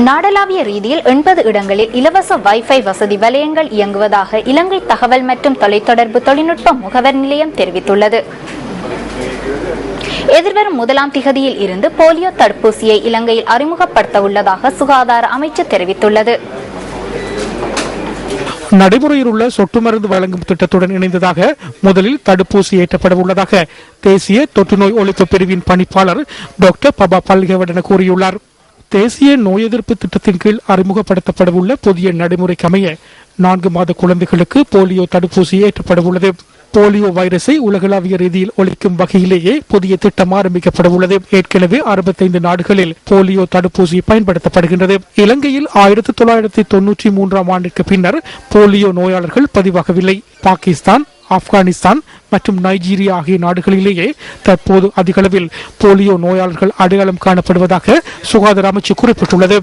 நாடளாவிய ரீதியில் 80 இடங்களில் இலவச வைஃபை வசதி வலயங்கள் இயங்குவதாக இலங்கை தகவல் மற்றும் தொலைத்தொடர்பு தொழில்நுட்ப முகவர் நிலையம் தெரிவித்துள்ளது. எதிர்வரும் 1ஆம் திகதியில் இருந்து போலியோ தடுப்பூசியை இலங்கையில் அறிமுகப்படுத்த உள்ளதாக சுகாதார அமைச்சு தெரிவித்துள்ளது. நடைமுறையில் உள்ள சொட்டு மருந்து வழங்கும் திட்டத்துடன் இணைந்ததாக முதலில் தடுப்பூசி ஏற்றப்பட உள்ளதாக தேசிய தொற்றுநோய் ஒழிப்பு பிரிவின் பணிப்பாளர் டாக்டர் பபா பல்கேவடன கூறியுள்ளார். தேசிய நோய் எதிர்ப்பு திட்டத்தின் கீழ் அறிமுகப்படுத்தப்படவுள்ள புதிய நடைமுறைக்கு அமைய 4 மாத குழந்தைகளுக்கு போலியோ தடுப்பூசி ஏற்றப்பட உள்ளது. போலியோ வைரஸை உலகளாவிய ரீதியில் ஒழிக்கும் வகையிலேயே புதிய திட்டம் ஆரம்பிக்கப்பட உள்ளது. ஏற்கனவே 65 நாடுகளில் போலியோ தடுப்பூசி பயன்படுத்தப்படுகின்றது. இலங்கையில் 1993ஆம் ஆண்டிற்கு பின்னர் போலியோ நோயாளர்கள் பதிவாகவில்லை. பாகிஸ்தான், ஆப்கானிஸ்தான் மற்றும் நைஜீரியா ஆகிய நாடுகளிலேயே தற்போது அதிகளவில் போலியோ நோயாளர்கள் அடையாளம் காணப்படுவதாக சுகாதார அமைச்சு குறிப்பிட்டுள்ளது.